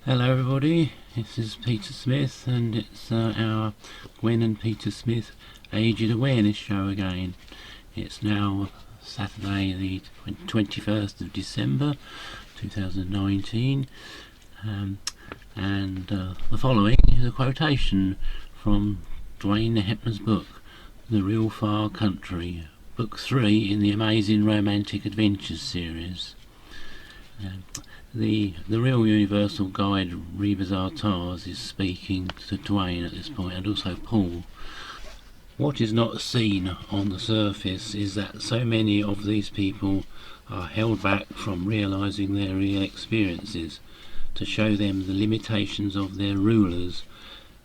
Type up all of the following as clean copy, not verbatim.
Hello everybody, this is Peter Smith and it's our Gwen and Peter Smith Aged Awareness show again. It's now Saturday the 21st of December 2019 and the following is a quotation from Dwayne Hepner's book, The Real Far Country, book 3 in the Amazing Romantic Adventures series. The real universal guide Rebazar Tars is speaking to Dwayne at this point, and also Paul. What is not seen on the surface is that so many of these people are held back from realising their real experiences, to show them the limitations of their rulers,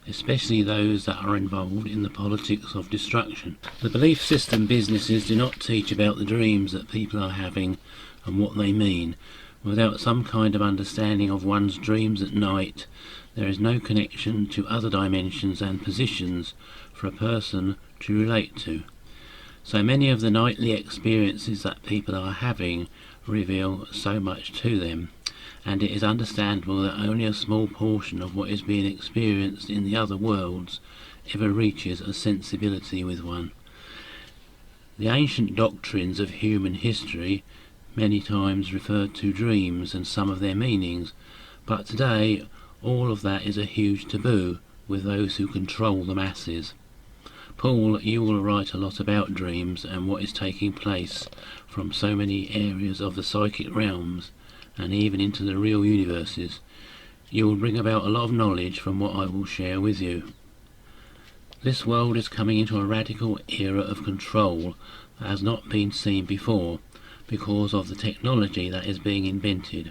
especially those that are involved in the politics of destruction. The belief system businesses do not teach about the dreams that people are having and what they mean. Without some kind of understanding of one's dreams at night, there is no connection to other dimensions and positions for a person to relate to. So many of the nightly experiences that people are having reveal so much to them, and it is understandable that only a small portion of what is being experienced in the other worlds ever reaches a sensibility with one. The ancient doctrines of human history many times referred to dreams and some of their meanings, but today all of that is a huge taboo with those who control the masses. Paul, you will write a lot about dreams and what is taking place from so many areas of the psychic realms and even into the real universes. You will bring about a lot of knowledge from what I will share with you. This world is coming into a radical era of control that has not been seen before, because of the technology that is being invented.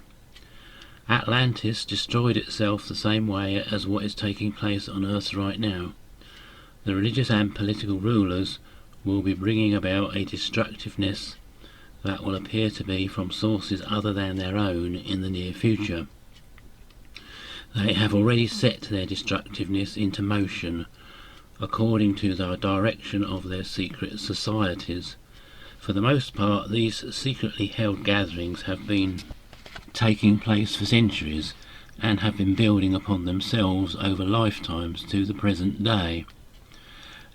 Atlantis destroyed itself the same way as what is taking place on Earth right now. The religious and political rulers will be bringing about a destructiveness that will appear to be from sources other than their own in the near future. They have already set their destructiveness into motion according to the direction of their secret societies. For the most part, these secretly held gatherings have been taking place for centuries and have been building upon themselves over lifetimes to the present day.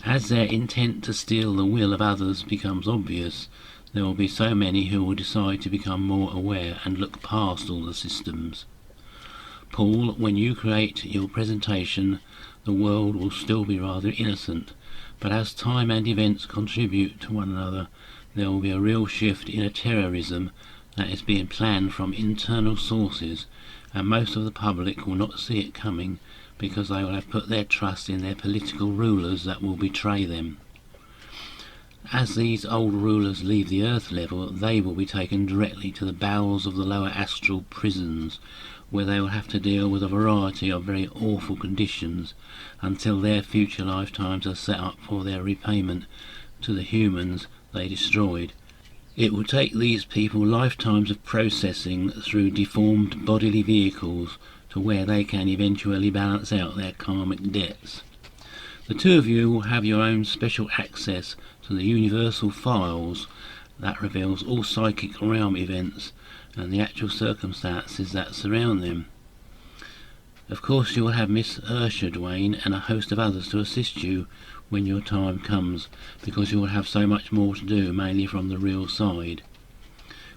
As their intent to steal the will of others becomes obvious, there will be so many who will decide to become more aware and look past all the systems. Paul, when you create your presentation, the world will still be rather innocent, but as time and events contribute to one another, there will be a real shift in a terrorism that is being planned from internal sources, and most of the public will not see it coming because they will have put their trust in their political rulers that will betray them. As these old rulers leave the earth level, they will be taken directly to the bowels of the lower astral prisons, where they will have to deal with a variety of very awful conditions until their future lifetimes are set up for their repayment to the humans they destroyed. It will take these people lifetimes of processing through deformed bodily vehicles to where they can eventually balance out their karmic debts. The two of you will have your own special access to the universal files that reveals all psychic realm events and the actual circumstances that surround them. Of course you will have Miss Ursha, Dwayne, and a host of others to assist you when your time comes, because you will have so much more to do, mainly from the real side.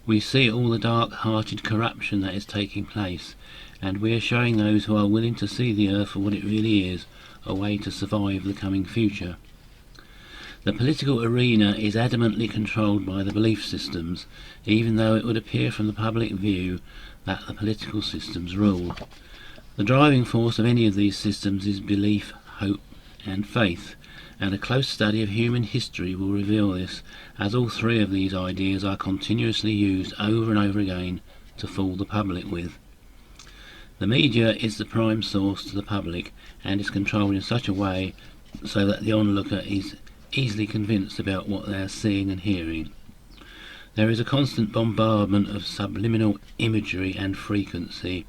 We see all the dark-hearted corruption that is taking place, and we are showing those who are willing to see the earth for what it really is, a way to survive the coming future. The political arena is adamantly controlled by the belief systems, even though it would appear from the public view that the political systems rule. The driving force of any of these systems is belief, hope, and faith, and a close study of human history will reveal this, as all three of these ideas are continuously used over and over again to fool the public with. The media is the prime source to the public and is controlled in such a way so that the onlooker is easily convinced about what they are seeing and hearing. There is a constant bombardment of subliminal imagery and frequency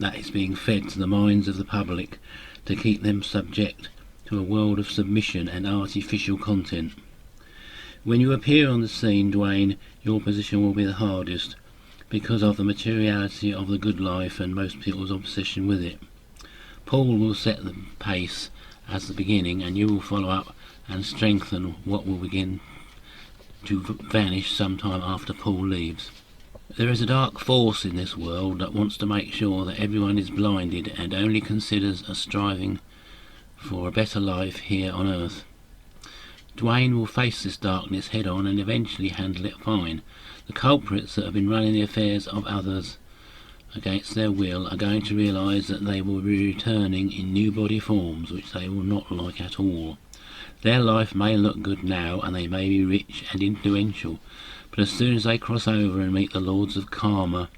that is being fed to the minds of the public to keep them subject to a world of submission and artificial content. When you appear on the scene, Dwayne, your position will be the hardest, because of the materiality of the good life and most people's obsession with it. Paul will set the pace as the beginning, and you will follow up and strengthen what will begin to vanish sometime after Paul leaves. There is a dark force in this world that wants to make sure that everyone is blinded and only considers a striving for a better life here on earth. Dwayne will face this darkness head on and eventually handle it fine. The culprits that have been running the affairs of others against their will are going to realise that they will be returning in new body forms which they will not like at all. Their life may look good now and they may be rich and influential, but as soon as they cross over and meet the lords of karma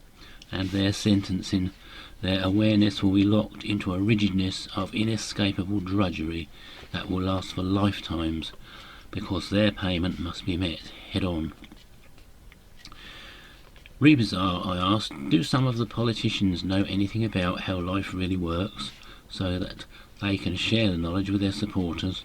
and their sentencing, their awareness will be locked into a rigidness of inescapable drudgery that will last for lifetimes, because their payment must be met head on. Rebazar, I asked, do some of the politicians know anything about how life really works, so that they can share the knowledge with their supporters?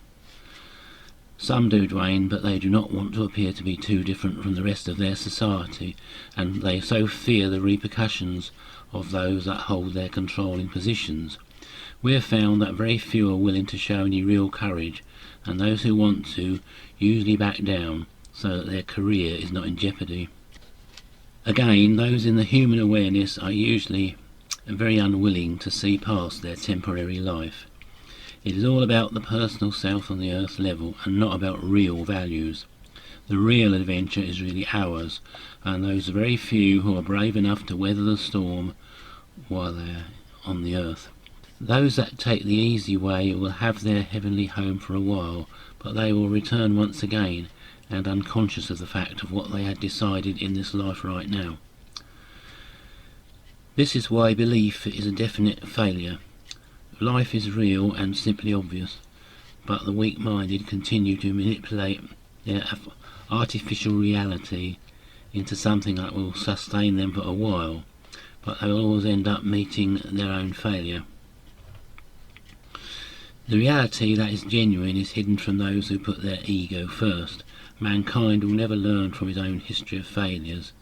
Some do, Dwayne, but they do not want to appear to be too different from the rest of their society, and they so fear the repercussions of those that hold their controlling positions. We have found that very few are willing to show any real courage, and those who want to usually back down, so that their career is not in jeopardy. Again, those in the human awareness are usually very unwilling to see past their temporary life. It is all about the personal self on the earth level and not about real values. The real adventure is really ours, and those very few who are brave enough to weather the storm while they're on the earth. Those that take the easy way will have their heavenly home for a while, but they will return once again, and unconscious of the fact of what they had decided in this life right now. This is why belief is a definite failure. Life is real and simply obvious, but the weak-minded continue to manipulate their artificial reality into something that will sustain them for a while, but they will always end up meeting their own failure. The reality that is genuine is hidden from those who put their ego first. Mankind will never learn from his own history of failures.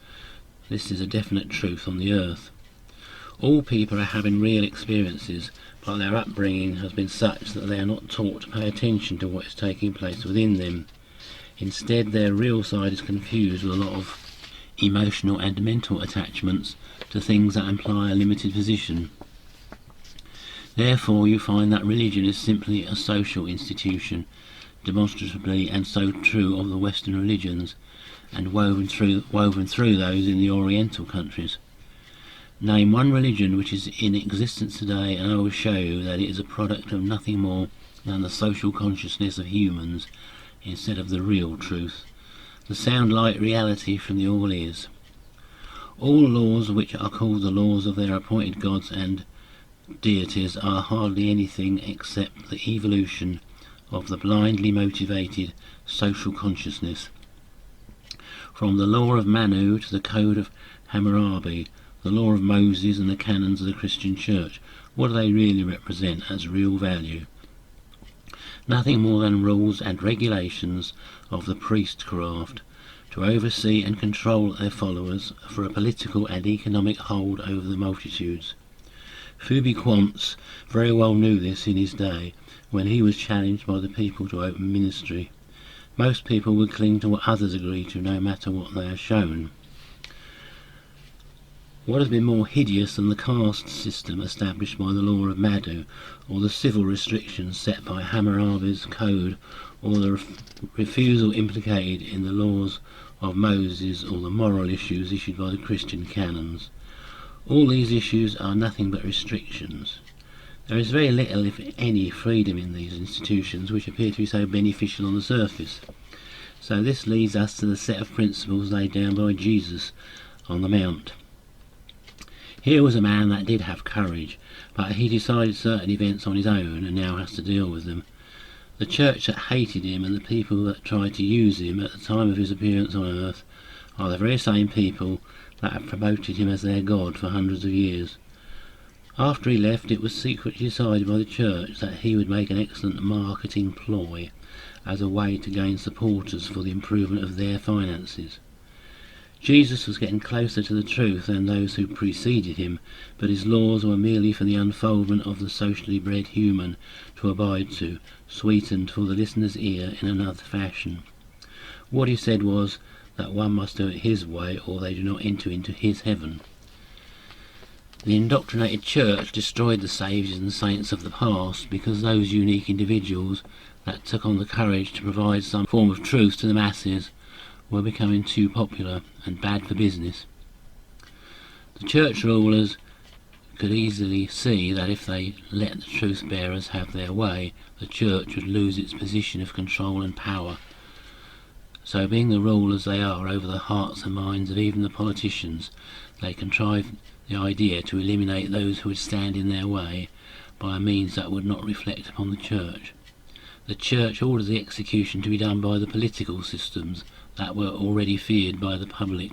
This is a definite truth on the earth. All people are having real experiences, but their upbringing has been such that they are not taught to pay attention to what is taking place within them. Instead, their real side is confused with a lot of emotional and mental attachments to things that imply a limited position. Therefore, you find that religion is simply a social institution, demonstrably and so true of the Western religions, and woven through those in the Oriental countries. Name one religion which is in existence today, and I will show you that it is a product of nothing more than the social consciousness of humans instead of the real truth, the sound like reality from the all is. All laws which are called the laws of their appointed gods and deities are hardly anything except the evolution of the blindly motivated social consciousness. From the law of Manu to the code of Hammurabi, the law of Moses and the canons of the Christian Church, what do they really represent as real value? Nothing more than rules and regulations of the priestcraft to oversee and control their followers for a political and economic hold over the multitudes. Phoebe Quantz very well knew this in his day, when he was challenged by the people to open ministry. Most people would cling to what others agree to, no matter what they are shown. What has been more hideous than the caste system established by the law of Madhu, or the civil restrictions set by Hammurabi's code, or the refusal implicated in the laws of Moses, or the moral issues issued by the Christian canons? All these issues are nothing but restrictions. There is very little, if any, freedom in these institutions which appear to be so beneficial on the surface. So this leads us to the set of principles laid down by Jesus on the Mount. Here was a man that did have courage, but he decided certain events on his own and now has to deal with them. The church that hated him and the people that tried to use him at the time of his appearance on earth are the very same people that have promoted him as their god for hundreds of years. After he left, it was secretly decided by the church that he would make an excellent marketing ploy as a way to gain supporters for the improvement of their finances. Jesus was getting closer to the truth than those who preceded him, but his laws were merely for the unfoldment of the socially bred human to abide to, sweetened for the listener's ear in another fashion. What he said was that one must do it his way, or they do not enter into his heaven. The indoctrinated church destroyed the saviors and saints of the past because those unique individuals that took on the courage to provide some form of truth to the masses were becoming too popular and bad for business. The church rulers could easily see that if they let the truth bearers have their way, the church would lose its position of control and power. So, being the rulers they are over the hearts and minds of even the politicians, they contrived the idea to eliminate those who would stand in their way by a means that would not reflect upon the church. The church ordered the execution to be done by the political systems that were already feared by the public,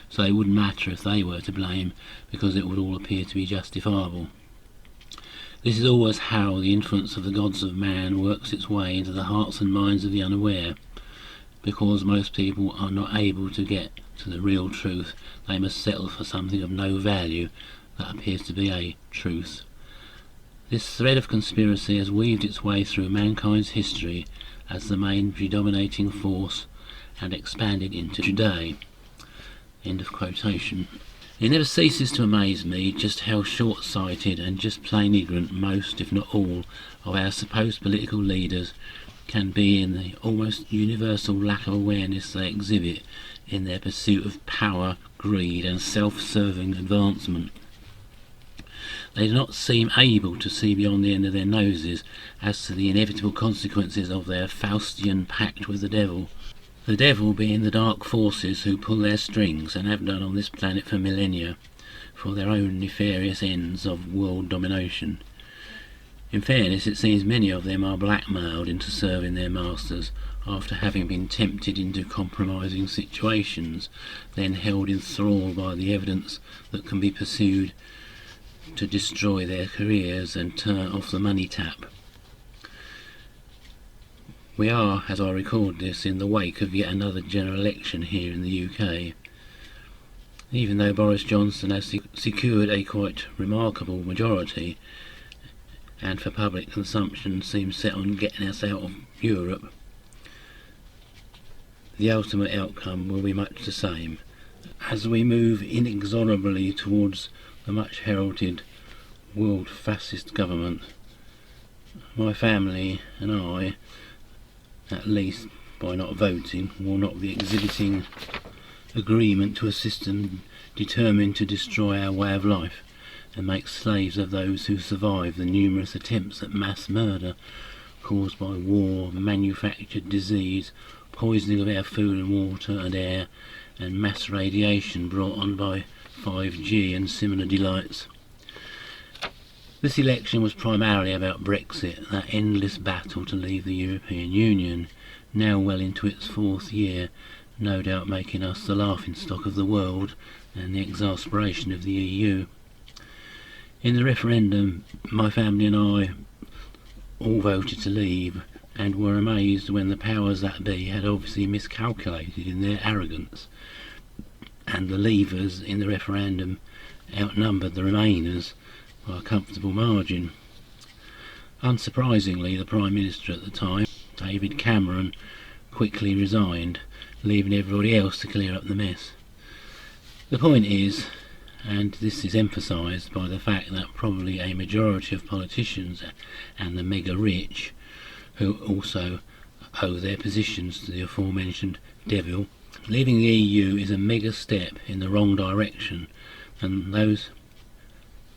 so it wouldn't matter if they were to blame, because it would all appear to be justifiable. This is always how the influence of the gods of man works its way into the hearts and minds of the unaware. Because most people are not able to get to the real truth, they must settle for something of no value that appears to be a truth. This thread of conspiracy has weaved its way through mankind's history as the main predominating force and expanded into today. End of quotation. It never ceases to amaze me just how short-sighted and just plain ignorant most, if not all, of our supposed political leaders can be in the almost universal lack of awareness they exhibit in their pursuit of power, greed and self-serving advancement. They do not seem able to see beyond the end of their noses as to the inevitable consequences of their Faustian pact with the devil being the dark forces who pull their strings and have done on this planet for millennia for their own nefarious ends of world domination. In fairness, it seems many of them are blackmailed into serving their masters after having been tempted into compromising situations, then held in thrall by the evidence that can be pursued to destroy their careers and turn off the money tap. We are, as I record this, in the wake of yet another general election here in the UK. Even though Boris Johnson has secured a quite remarkable majority, and for public consumption seems set on getting us out of Europe, the ultimate outcome will be much the same, as we move inexorably towards the much heralded world fascist government. My family and I, at least by not voting, will not be exhibiting agreement to a system determined to destroy our way of life and make slaves of those who survive the numerous attempts at mass murder caused by war, manufactured disease, poisoning of our food and water and air, and mass radiation brought on by 5G and similar delights. This election was primarily about Brexit, that endless battle to leave the European Union, now well into its fourth year, no doubt making us the laughingstock of the world and the exasperation of the EU. In the referendum, my family and I all voted to leave, and were amazed when the powers that be had obviously miscalculated in their arrogance, and the leavers in the referendum outnumbered the remainers by a comfortable margin. Unsurprisingly, the Prime Minister at the time, David Cameron, quickly resigned, leaving everybody else to clear up the mess. The point is, and this is emphasised by the fact that probably a majority of politicians and the mega rich, who also owe their positions to the aforementioned devil, leaving the EU is a mega step in the wrong direction, and those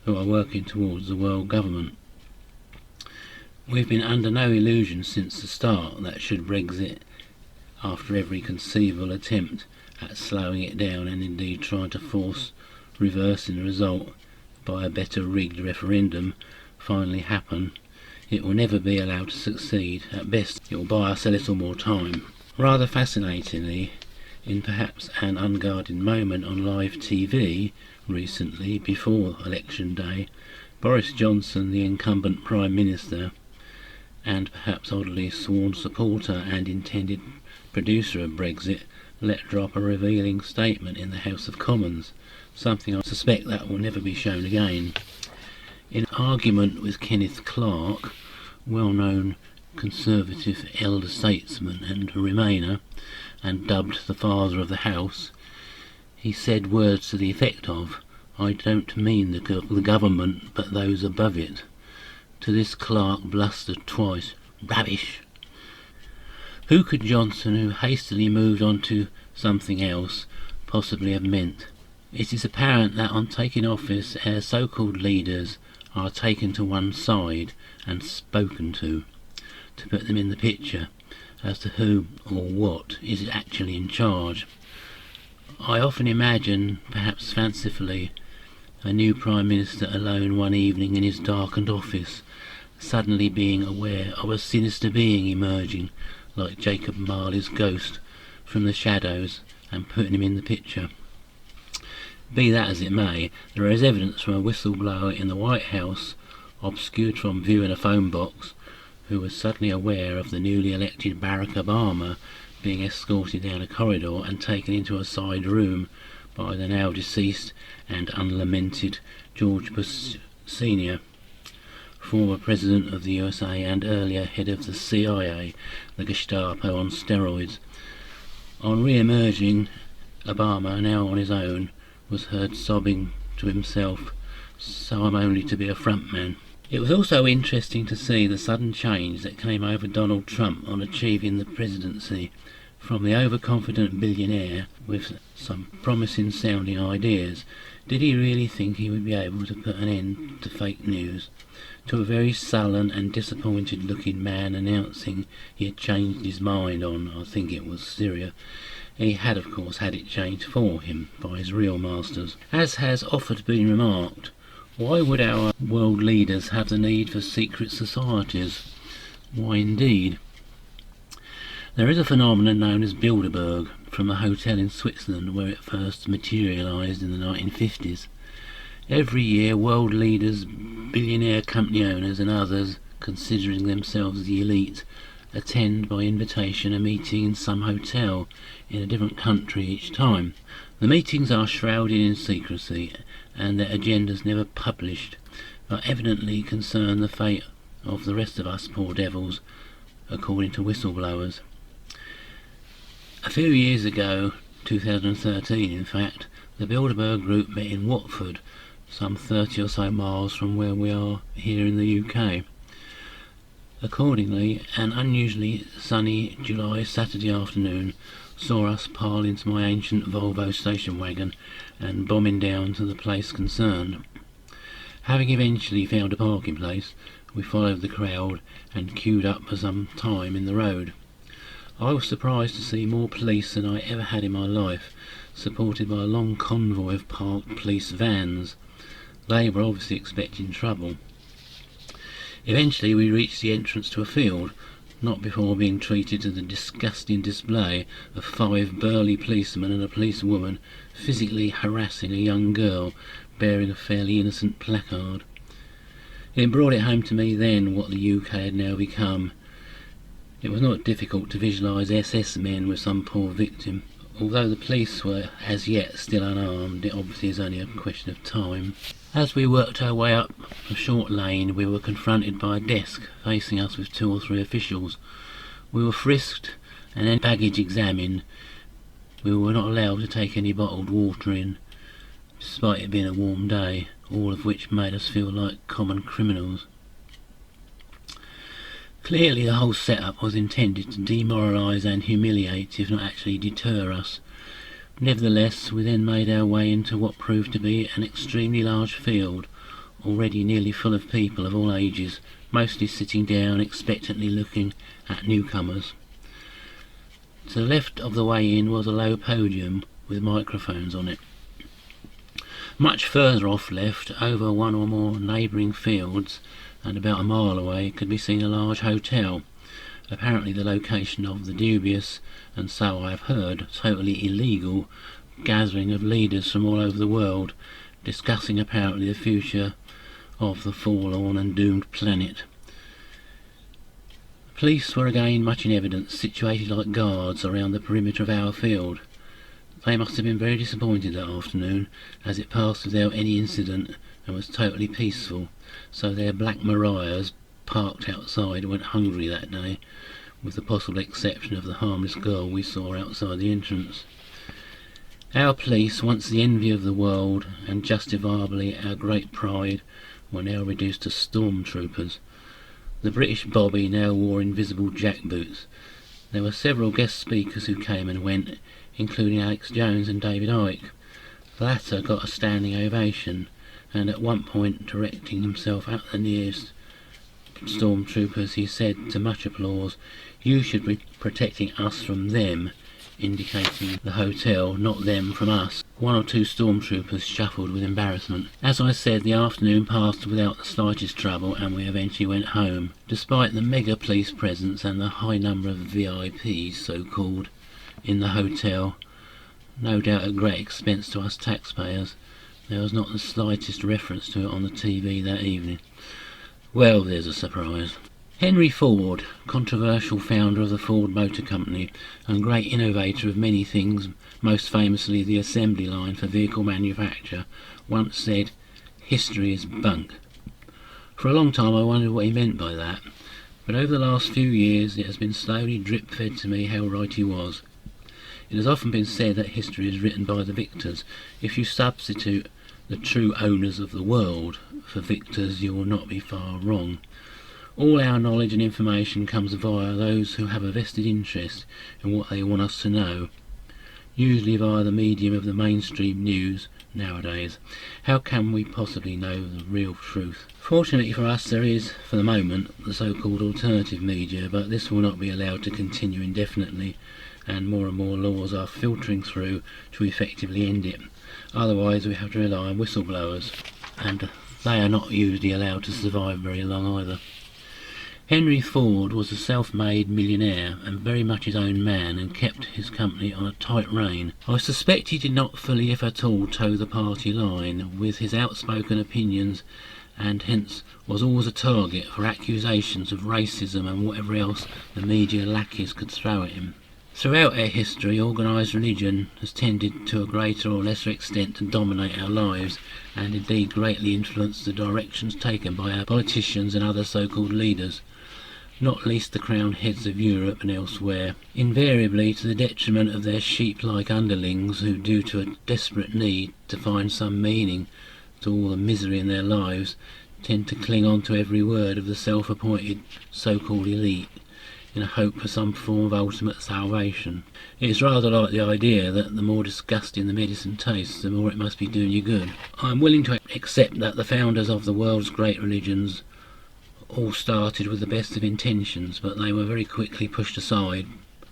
who are working towards the world government. We've been under no illusion since the start that should Brexit, after every conceivable attempt at slowing it down and indeed trying to force reversing the result by a better rigged referendum, finally happen, it will never be allowed to succeed. At best, it will buy us a little more time. Rather fascinatingly, in perhaps an unguarded moment on live TV recently, before election day, Boris Johnson, the incumbent Prime Minister, and perhaps oddly sworn supporter and intended producer of Brexit, let drop a revealing statement in the House of Commons, something I suspect that will never be shown again. In an argument with Kenneth Clarke, well-known Conservative elder statesman and Remainer, and dubbed the Father of the House, he said words to the effect of, "I don't mean the government, but those above it." To this Clarke blustered twice, "Rubbish!" Who could Johnson, who hastily moved on to something else, possibly have meant? It is apparent that on taking office our so-called leaders are taken to one side and spoken to put them in the picture as to who or what is actually in charge. I often imagine, perhaps fancifully, a new Prime Minister alone one evening in his darkened office, suddenly being aware of a sinister being emerging, like Jacob Marley's ghost, from the shadows and putting him in the picture. Be that as it may, there is evidence from a whistleblower in the White House, obscured from view in a phone box, who was suddenly aware of the newly elected Barack Obama being escorted down a corridor and taken into a side room by the now deceased and unlamented George Bush Sr., former President of the USA and earlier head of the CIA, the Gestapo on steroids. On re-emerging, Obama, now on his own, was heard sobbing to himself, "So I'm only to be a frontman." It was also interesting to see the sudden change that came over Donald Trump on achieving the presidency. From the overconfident billionaire with some promising sounding ideas, did he really think he would be able to put an end to fake news? To a very sullen and disappointed looking man announcing he had changed his mind on, I think it was, Syria. He had of course had it changed for him by his real masters. As has often been remarked, why would our world leaders have the need for secret societies? Why indeed? There is a phenomenon known as Bilderberg, from a hotel in Switzerland where it first materialised in the 1950s. Every year world leaders, billionaire company owners and others considering themselves the elite attend by invitation a meeting in some hotel in a different country each time. The meetings are shrouded in secrecy and their agendas never published, but evidently concern the fate of the rest of us poor devils, according to whistleblowers. A few years ago, 2013 in fact, the Bilderberg group met in Watford, some 30 or so miles from where we are here in the UK. Accordingly, an unusually sunny July Saturday afternoon saw us pile into my ancient Volvo station wagon and bombing down to the place concerned. Having eventually found a parking place, we followed the crowd and queued up for some time in the road. I was surprised to see more police than I ever had in my life, supported by a long convoy of parked police vans. They were obviously expecting trouble. Eventually we reached the entrance to a field, not before being treated to the disgusting display of 5 burly policemen and a policewoman physically harassing a young girl bearing a fairly innocent placard. It brought it home to me then what the UK had now become. It was not difficult to visualise SS men with some poor victim. Although the police were as yet still unarmed, it obviously is only a question of time. As we worked our way up a short lane, we were confronted by a desk facing us with 2 or 3 officials. We were frisked and then baggage examined. We were not allowed to take any bottled water in, despite it being a warm day, all of which made us feel like common criminals. Clearly the whole setup was intended to demoralise and humiliate, if not actually deter us. Nevertheless, we then made our way into what proved to be an extremely large field, already nearly full of people of all ages, mostly sitting down expectantly looking at newcomers. To the left of the way in was a low podium with microphones on it. Much further off left, over one or more neighbouring fields, and about a mile away, could be seen a large hotel, apparently the location of the dubious, and so I have heard, totally illegal, gathering of leaders from all over the world, discussing apparently the future of the forlorn and doomed planet. Police were again much in evidence, situated like guards around the perimeter of our field. They must have been very disappointed that afternoon, as it passed without any incident and was totally peaceful, so their black Mariahs parked outside went hungry that day, with the possible exception of the harmless girl we saw outside the entrance. Our police, once the envy of the world and justifiably our great pride, were now reduced to stormtroopers. The British Bobby now wore invisible jackboots. There were several guest speakers who came and went, including Alex Jones and David Icke. The latter got a standing ovation, and at one point, directing himself at the nearest stormtroopers, he said to much applause, "You should be protecting us from them," indicating the hotel, not them from us. One or two stormtroopers shuffled with embarrassment. As I said, the afternoon passed without the slightest trouble, and we eventually went home. Despite the mega police presence and the high number of VIPs, so-called, in the hotel, no doubt at great expense to us taxpayers, there was not the slightest reference to it on the TV that evening. Well, there's a surprise. Henry Ford, controversial founder of the Ford Motor Company and great innovator of many things, most famously the assembly line for vehicle manufacture, once said, "History is bunk." For a long time I wondered what he meant by that, but over the last few years it has been slowly drip-fed to me how right he was. It has often been said that history is written by the victors. If you substitute the true owners of the world for victors, you will not be far wrong. All our knowledge and information comes via those who have a vested interest in what they want us to know, usually via the medium of the mainstream news nowadays. How can we possibly know the real truth? Fortunately for us, there is, for the moment, the so-called alternative media, but this will not be allowed to continue indefinitely, and more laws are filtering through to effectively end it. Otherwise we have to rely on whistleblowers, and they are not usually allowed to survive very long either. Henry Ford was a self-made millionaire and very much his own man, and kept his company on a tight rein. I suspect he did not fully, if at all, toe the party line with his outspoken opinions, and hence was always a target for accusations of racism and whatever else the media lackeys could throw at him. Throughout our history, organised religion has tended to a greater or lesser extent to dominate our lives, and indeed greatly influence the directions taken by our politicians and other so-called leaders, not least the crowned heads of Europe and elsewhere, invariably to the detriment of their sheep-like underlings who, due to a desperate need to find some meaning to all the misery in their lives, tend to cling on to every word of the self-appointed so-called elite in a hope for some form of ultimate salvation. It is rather like the idea that the more disgusting the medicine tastes, the more it must be doing you good. I am willing to accept that the founders of the world's great religions all started with the best of intentions, but they were very quickly pushed aside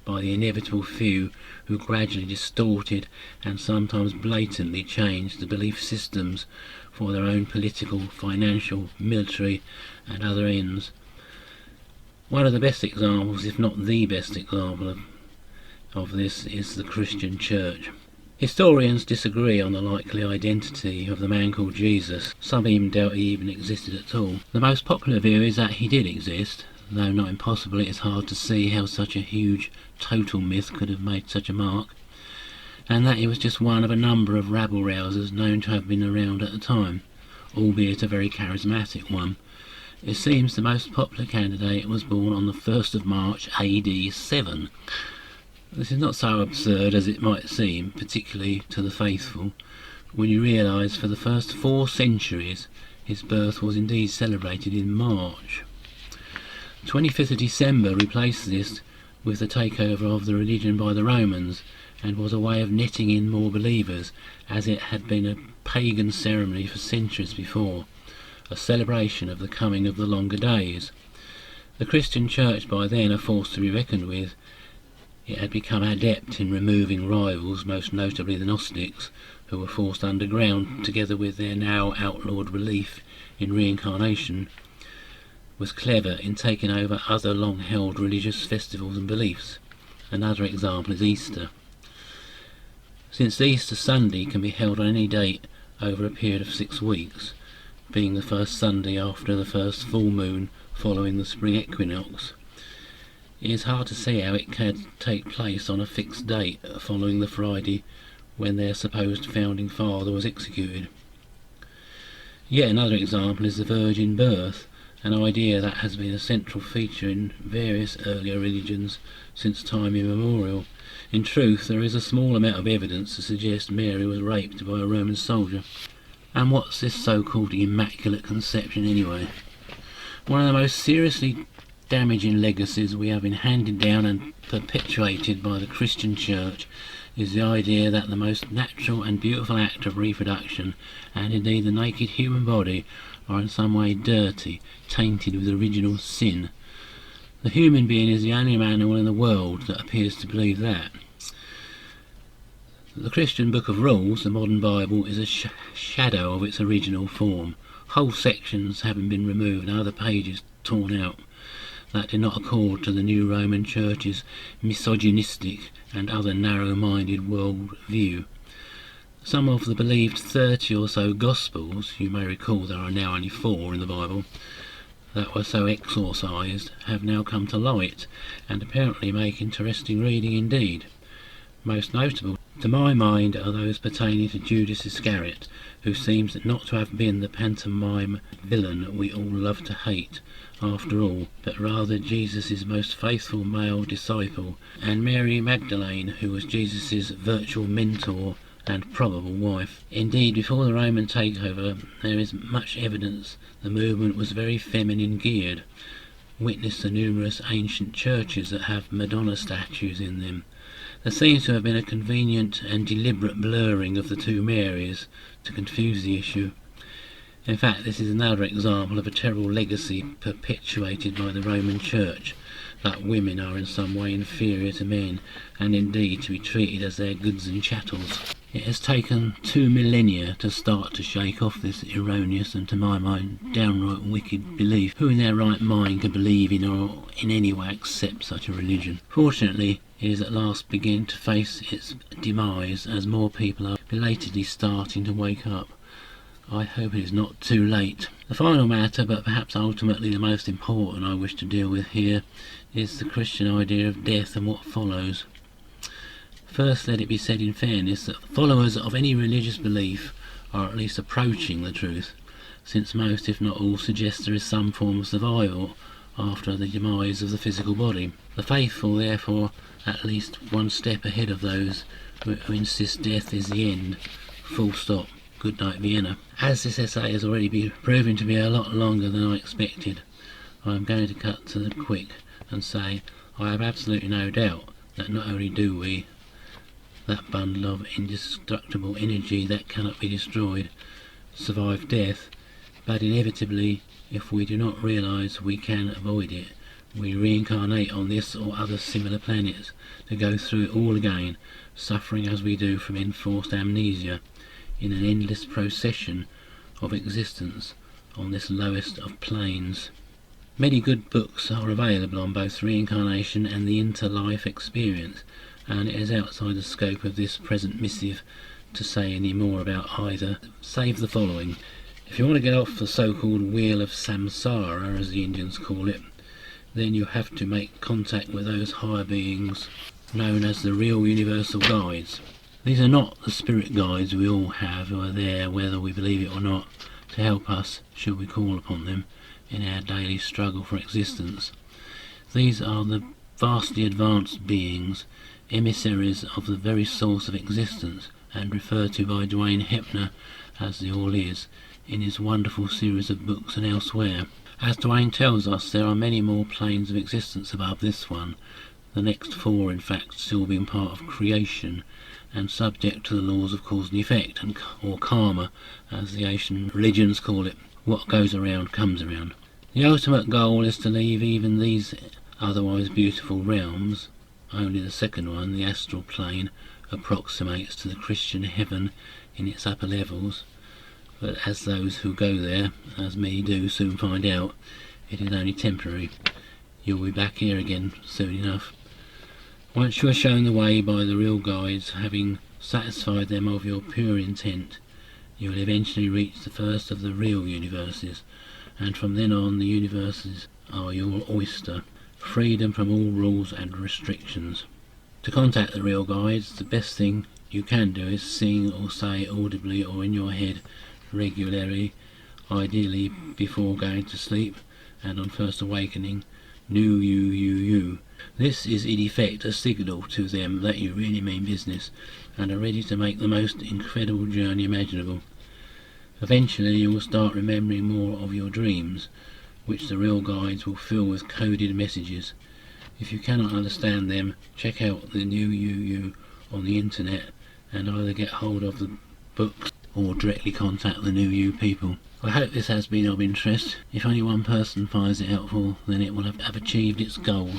by the inevitable few who gradually distorted and sometimes blatantly changed the belief systems for their own political, financial, military and other ends. One of the best examples, if not the best example of this, is the Christian Church. Historians disagree on the likely identity of the man called Jesus. Some even doubt he even existed at all. The most popular view is that he did exist, though not impossible. It is hard to see how such a huge total myth could have made such a mark, and that he was just one of a number of rabble-rousers known to have been around at the time, albeit a very charismatic one. It seems the most popular candidate was born on the 1st of March AD 7. This is not so absurd as it might seem, particularly to the faithful, when you realise for the first 4 centuries his birth was indeed celebrated in March. 25th of December replaced this with the takeover of the religion by the Romans, and was a way of netting in more believers, as it had been a pagan ceremony for centuries before, a celebration of the coming of the longer days. The Christian Church by then a force to be reckoned with. It had become adept in removing rivals, most notably the Gnostics, who were forced underground, together with their now outlawed belief in reincarnation, was clever in taking over other long-held religious festivals and beliefs. Another example is Easter. Since Easter Sunday can be held on any date over a period of 6 weeks, being the first Sunday after the first full moon following the spring equinox, it is hard to see how it can take place on a fixed date following the Friday when their supposed founding father was executed. Yet another example is the virgin birth, an idea that has been a central feature in various earlier religions since time immemorial. In truth, there is a small amount of evidence to suggest Mary was raped by a Roman soldier. And what's this so-called Immaculate Conception anyway? One of the most seriously damaging legacies we have been handed down and perpetuated by the Christian Church is the idea that the most natural and beautiful act of reproduction, and indeed the naked human body, are in some way dirty, tainted with original sin. The human being is the only animal in the world that appears to believe that. The Christian Book of Rules, the modern Bible, is a shadow of its original form, whole sections having been removed and other pages torn out that do not accord to the new Roman Church's misogynistic and other narrow-minded world view. Some of the believed 30 or so Gospels, you may recall there are now only 4 in the Bible, that were so exorcised, have now come to light, and apparently make interesting reading indeed. Most notable, to my mind, are those pertaining to Judas Iscariot, who seems not to have been the pantomime villain we all love to hate, after all, but rather Jesus' most faithful male disciple, and Mary Magdalene, who was Jesus' virtual mentor and probable wife. Indeed, before the Roman takeover, there is much evidence the movement was very feminine geared. Witness the numerous ancient churches that have Madonna statues in them. There seems to have been a convenient and deliberate blurring of the two Marys to confuse the issue. In fact, this is another example of a terrible legacy perpetuated by the Roman Church, that women are in some way inferior to men, and indeed to be treated as their goods and chattels. It has taken 2 millennia to start to shake off this erroneous and, to my mind, downright wicked belief. Who in their right mind could believe in or in any way accept such a religion? Fortunately, it is at last beginning to face its demise as more people are belatedly starting to wake up. I hope it is not too late. The final matter, but perhaps ultimately the most important I wish to deal with here, is the Christian idea of death and what follows. First, let it be said in fairness that followers of any religious belief are at least approaching the truth, since most, if not all, suggest there is some form of survival after the demise of the physical body. The faithful, therefore, at least one step ahead of those who insist death is the end. Full stop. Good night, Vienna. As this essay has already been proven to be a lot longer than I expected, I am going to cut to the quick and say I have absolutely no doubt that not only do we, that bundle of indestructible energy that cannot be destroyed, survive death, but inevitably, if we do not realise we can avoid it, we reincarnate on this or other similar planets to go through it all again, suffering as we do from enforced amnesia, in an endless procession of existence on this lowest of planes. Many good books are available on both reincarnation and the interlife experience, and it is outside the scope of this present missive to say any more about either, save the following. If you want to get off the so-called wheel of samsara, as the Indians call it, then you have to make contact with those higher beings known as the real universal guides. These are not the spirit guides we all have who are there, whether we believe it or not, to help us, should we call upon them, in our daily struggle for existence. These are the vastly advanced beings, emissaries of the very source of existence, and referred to by Dwayne Hepner as the All Is, in his wonderful series of books and elsewhere. As Dwayne tells us, there are many more planes of existence above this one, the next 4 in fact still being part of creation, and subject to the laws of cause and effect, or karma, as the Asian religions call it. What goes around comes around. The ultimate goal is to leave even these otherwise beautiful realms. Only the second one, the astral plane, approximates to the Christian heaven in its upper levels, but as those who go there, as me do, soon find out, it is only temporary. You'll be back here again soon enough. Once you are shown the way by the real guides, having satisfied them of your pure intent, you will eventually reach the first of the real universes, and from then on the universes are your oyster, freedom from all rules and restrictions. To contact the real guides, the best thing you can do is sing or say audibly or in your head regularly, ideally before going to sleep and on first awakening, "new you." This is in effect a signal to them that you really mean business and are ready to make the most incredible journey imaginable. Eventually you will start remembering more of your dreams, which the real guides will fill with coded messages. If you cannot understand them, check out the new you on the internet and either get hold of the books or directly contact the new you people. I hope this has been of interest. If only one person finds it helpful, then it will have achieved its goal.